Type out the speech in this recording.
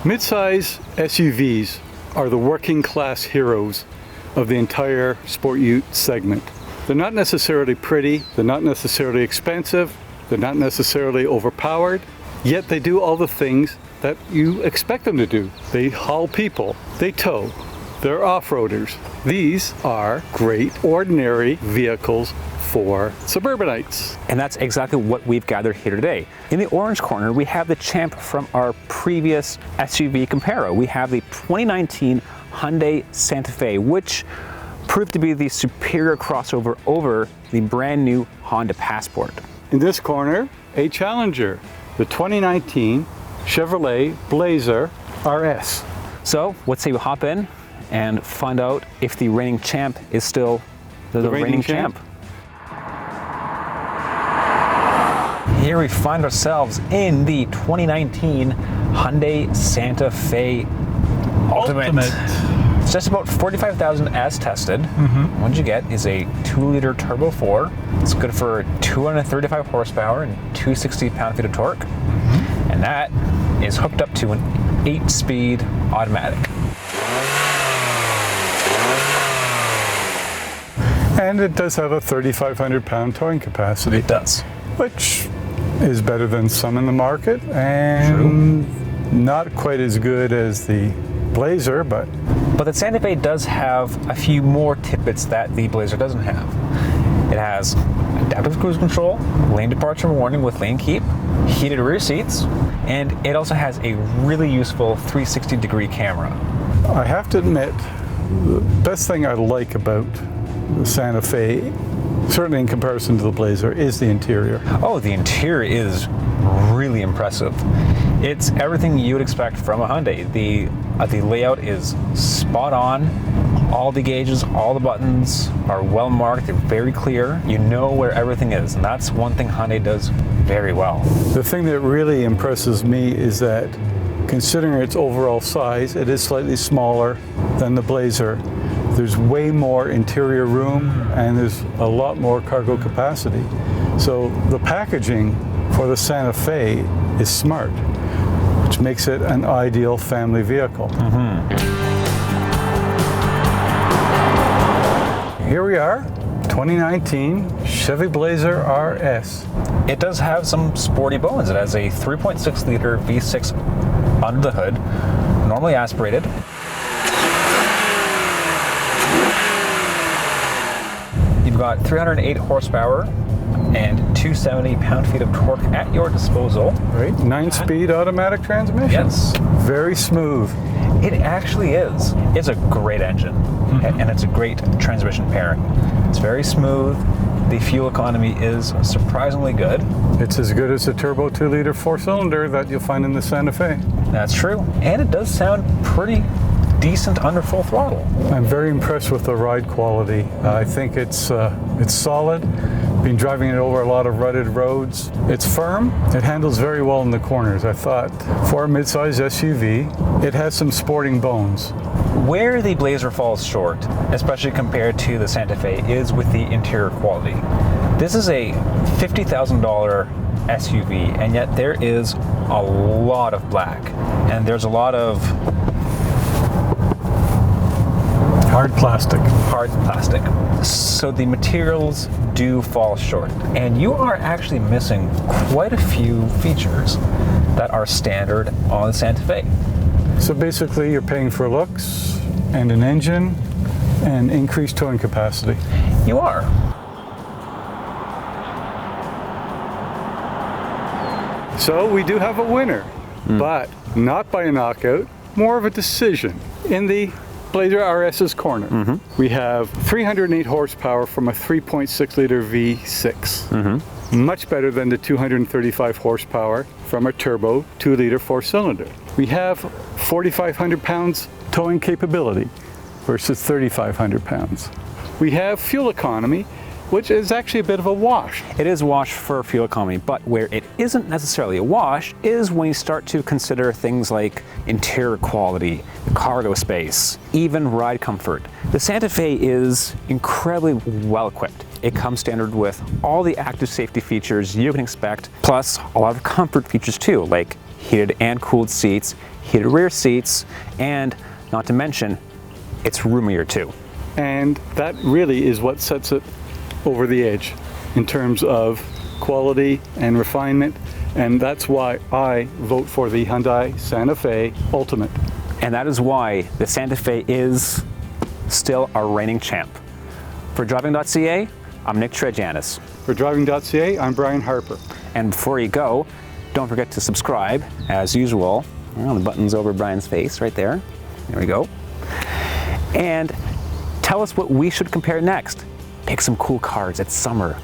Midsize SUVs are the working class heroes of the entire sport ute segment. They're not necessarily pretty, they're not necessarily expensive, they're not necessarily overpowered, yet they do all the things that you expect them to do. They haul people, they tow, they're off-roaders. These are great ordinary vehicles for suburbanites. And that's exactly what we've gathered here today. In the orange corner, we have the champ from our previous SUV comparo. We have the 2019 Hyundai Santa Fe, which proved to be the superior crossover over the brand new Honda Passport. In this corner, a challenger, the 2019 Chevrolet Blazer RS. So let's say we hop in and find out if the reigning champ is still the reigning champ. Here we find ourselves in the 2019 Hyundai Santa Fe Ultimate. It's just about 45,000 as tested. What you get is a 2-liter turbo 4. It's good for 235 horsepower and 260 pound-feet of torque. And that is hooked up to an 8-speed automatic. And it does have a 3,500 pound towing capacity. It does. Which is better than some in the market, and not quite as good as the Blazer, but the Santa Fe does have a few more tidbits that the Blazer doesn't have. It has adaptive cruise control, lane departure warning with lane keep, heated rear seats, and it also has a really useful 360-degree camera. I have to admit, the best thing I like about the Santa Fe, certainly in comparison to the Blazer, is the interior. Oh, the interior is really impressive. It's everything you would expect from a Hyundai. The layout is spot on. All the gauges, all the buttons are well marked. They're very clear. You know where everything is, and that's one thing Hyundai does very well. The thing that really impresses me is that, considering its overall size, it is slightly smaller than the Blazer. There's way more interior room and there's a lot more cargo capacity. So the packaging for the Santa Fe is smart, which makes it an ideal family vehicle. Here we are, 2019 Chevy Blazer RS. It does have some sporty bones. It has a 3.6 liter V6 under the hood, normally aspirated. You've got 308 horsepower and 270 pound-feet of torque at your disposal. Right, 9-speed automatic transmission. Yes. Very smooth. It actually is. It's a great engine, and it's a great transmission pairing. It's very smooth. The fuel economy is surprisingly good. It's as good as a turbo 2-liter 4-cylinder that you'll find in the Santa Fe. That's true, and it does sound pretty decent under full throttle. I'm very impressed with the ride quality. I think it's solid. Been driving it over a lot of rutted roads. It's firm. It handles very well in the corners. I thought for a midsize SUV, it has some sporting bones. Where the Blazer falls short, especially compared to the Santa Fe, is with the interior quality. This is a $50,000 SUV, and yet there is a lot of black, and there's a lot of hard plastic. So the materials do fall short, and you are actually missing quite a few features that are standard on the Santa Fe. So basically you're paying for looks and an engine and increased towing capacity. You are. So we do have a winner, but not by a knockout, more of a decision. In the Blazer RS's corner, we have 308 horsepower from a 3.6 liter V6. Much better than the 235 horsepower from a turbo 2-liter 4-cylinder. We have 4,500 pounds towing capability versus 3,500 pounds. We have fuel economy, which is actually a bit of a wash. It is a wash for fuel economy, but where it isn't necessarily a wash is when you start to consider things like interior quality, cargo space, even ride comfort. The Santa Fe is incredibly well equipped. It comes standard with all the active safety features you can expect, plus a lot of comfort features too, like heated and cooled seats, heated rear seats, and not to mention, it's roomier too. And that really is what sets it over the edge in terms of quality and refinement. And that's why I vote for the Hyundai Santa Fe Ultimate. And that is why the Santa Fe is still our reigning champ. For Driving.ca, I'm Nick Trejanis. For Driving.ca, I'm Brian Harper. And before you go, don't forget to subscribe, as usual. Well, the button's over Brian's face right there. There we go. And tell us what we should compare next. Pick some cool cars. It's summer.